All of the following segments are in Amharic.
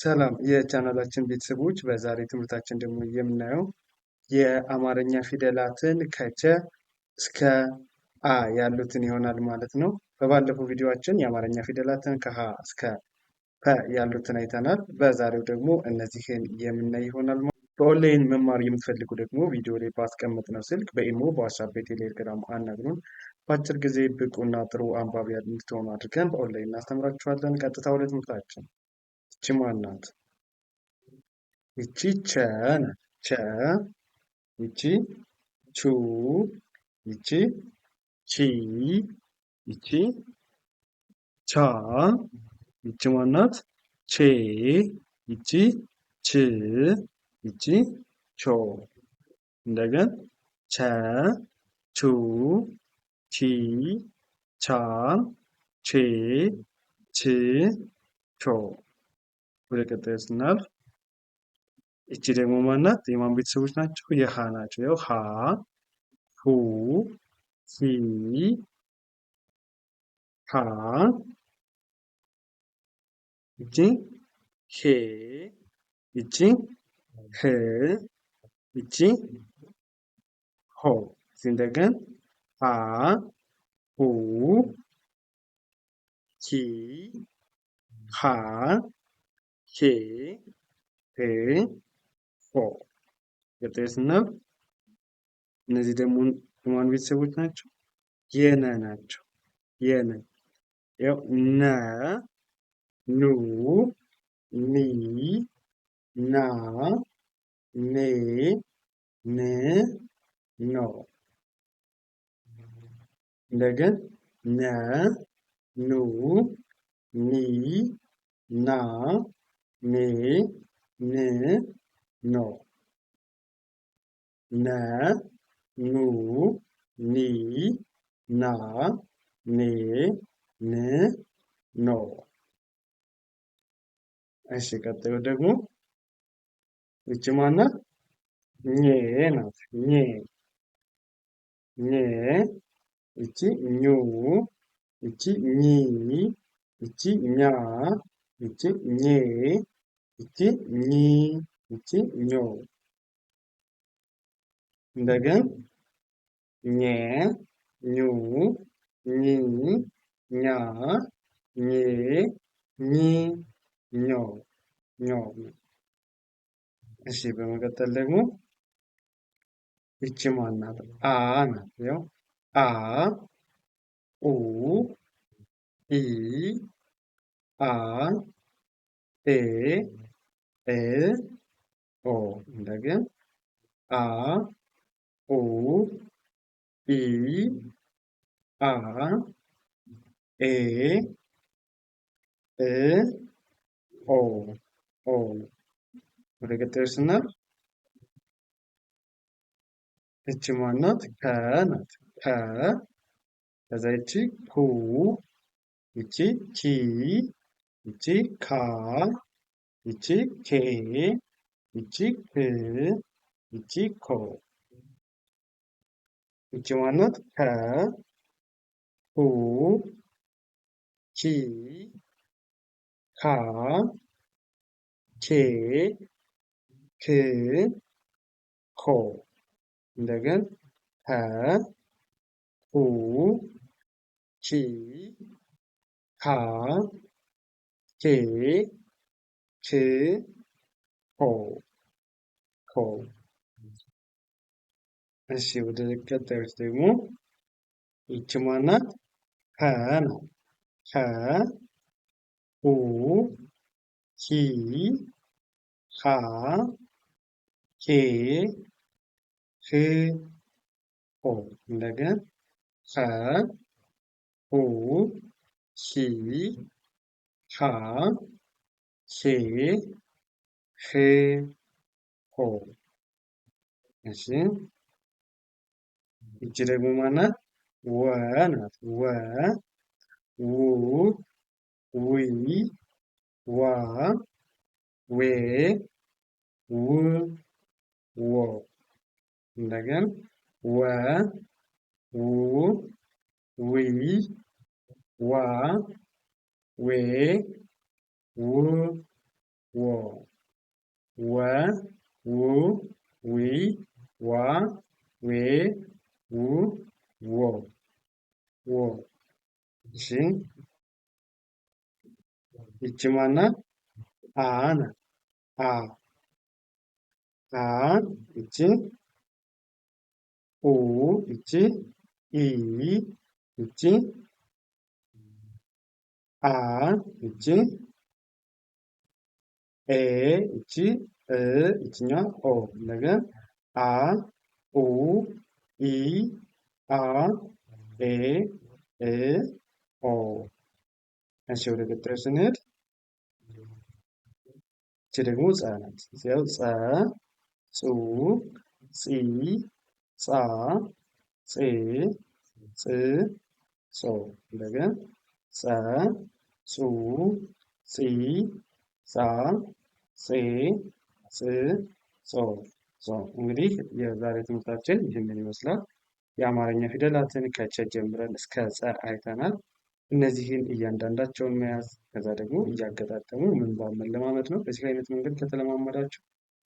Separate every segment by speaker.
Speaker 1: ሰላም የቻናላችን ቤተሰቦች፣ በዛሬ ትምህርታችን ደግሞ የምናየው የአማርኛ ፊደላትን ከቸ እስከ አ ያሉትን ይሆናል ማለት ነው። በባለፈው ቪዲዮአችን የአማርኛ ፊደላትን ከሀ እስከ ፐ ያሉትን አይተናል። በዛሬው ደግሞ እነዚህን የምናይ ይሆናል ማለት ነው። በኦንላይን መማር የምትፈልጉ ደግሞ ቪዲዮ ላይ ባስቀመጥነው ስልክ በኢሞ፣ በዋትስአፕ፣ በቴሌግራም አናግሩን። በአጭር ጊዜ ብቁና ጥሩ አንባቢያን እንድትሆኑ አድርገን በኦንላይን እናስተምራችኋለን። ቀጥታ ወደ ትምህርታችን። ይቺ ማን ናት? ይቺ ቸ ናት። ቸ። ይቺ ቹ። ይቺ ቺ። ይቺ ቻ። ይቺ ማን ናት? ቼ። ይቺ ች። ይቺ ቾ። እንደገን ቸ፣ ቹ፣ ቺ፣ ቻ፣ ቼ፣ ች፣ ቾ። ወደ ቀጣዩ ስናልፍ እቺ ደግሞ ማናት? የማን ቤተሰቦች ናቸው? የሃ ናቸው። ያው ሃ፣ ሁ፣ ሂ፣ ሃ። እቺ ሄ። እቺ ህ። እቺ ሆ። እንደገን ሃ፣ ሁ፣ ሂ፣ ሃ፣ ሄ፣ ህ፣ ሆ። ቀጣይ ስናልፍ እነዚህ ደግሞ የማን ቤተሰቦች ናቸው? የነ ናቸው። የነ። ያው ነ፣ ኑ፣ ኒ፣ ና፣ ኔ፣ ን፣ ኖ። እንደገን ነ፣ ኑ፣ ኒ፣ ና፣ ኔ፣ ን፣ ኖ። ነ፣ ኑ፣ ኒ፣ ና፣ ኔ፣ ን፣ ኖ። እሺ ቀጣዩ ደግሞ ይቺ ማናት? ኘ ናት። ኘ። ኘ። ይቺ ኙ። ይቺ ኚ። ይቺ ኛ። ይቺ ኜ። ይቺ ኚ። ይቺ ኞ። እንደገን ኘ፣ ኙ፣ ኚ፣ ኛ፣ ኜ፣ ኚ፣ ኞ፣ ኞ። እሺ በመቀጠል ደግሞ ይቺ ማን ናት? አ ናት። ያው አ፣ ኡ፣ ኢ፣ አ፣ ኤ፣ እ፣ ኦ። እንደገን አ፣ ኡ፣ ኢ፣ አ፣ ኤ፣ እ፣ ኦ። ኦ። ወደ ቀጣዩ ስናልፍ ይቺ ማናት? ከ ናት። ከ። ከዛ ይቺ ኩ። ይቺ ኪ። ይቺ ካ። ይቺ ኬ። ይቺ ክ። ይቺ ኮ። ይቺ ማናት? ከ፣ ኩ፣ ኪ፣ ካ፣ ኬ፣ ክ፣ ኮ። እንደገን ከ፣ ኩ፣ ኪ፣ ካ፣ ኬ፣ ክ፣ ኮ። ኮ። እሺ ወደ ቀጣዮች ደግሞ ይቺ ማናት? ሀ ናት። ሀ፣ ሁ፣ ሂ፣ ሃ፣ ሄ፣ ህ፣ ሆ። እንደገን ሀ፣ ሁ፣ ሂ፣ ሃ፣ ሄ፣ ህ፣ ሆ። እሺ ይቺ ደግሞ ማናት? ወ ናት። ወ፣ ው፣ ዊ፣ ዋ፣ ዌ፣ ው፣ ዎ። እንደገን ወ፣ ው፣ ዊ፣ ዋ፣ ዌ፣ ው፣ ወ ወ ው ዊ ዋ ዌ ው ዎ ዎ። እሺ ይቺ ማናት? አ ናት። አ አ ይቺ ኡ ይቺ ኢ ይቺ አ ይቺ ኤ ይቺ እ ይችኛዋ ኦ ነገር አ ኡ ኢ አ ኤ እ ኦ። እሺ ወደ ቀጣዩ ስንሄድ ይቺ ደግሞ ጸ ናት። ያው ጸ ጹ ጺ ጻ ጼ ጽ ጾ እንደገና ጸ ጹ ጺ ጻ ጼ ጽ ጾ ጾ። እንግዲህ የዛሬ ትምህርታችን ይህንን ይመስላል። የአማርኛ ፊደላትን ከቸ ጀምረን እስከ ጸ አይተናል። እነዚህን እያንዳንዳቸውን መያዝ ከዛ ደግሞ እያገጣጠሙ ምንባብ መለማመድ ነው። በዚህ አይነት መንገድ ከተለማመዳችሁ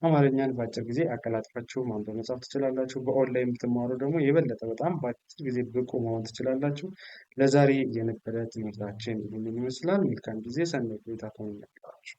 Speaker 1: አማርኛን በአጭር ጊዜ አቀላጥፋችሁ ማንበብ መጻፍ ትችላላችሁ። በኦንላይን ብትማሩ ደግሞ የበለጠ በጣም በአጭር ጊዜ ብቁ መሆን ትችላላችሁ። ለዛሬ የነበረ ትምህርታችን ይህንን ይመስላል። መልካም ጊዜ፣ ሰናይ ቆይታ ተመኘሁላችሁ።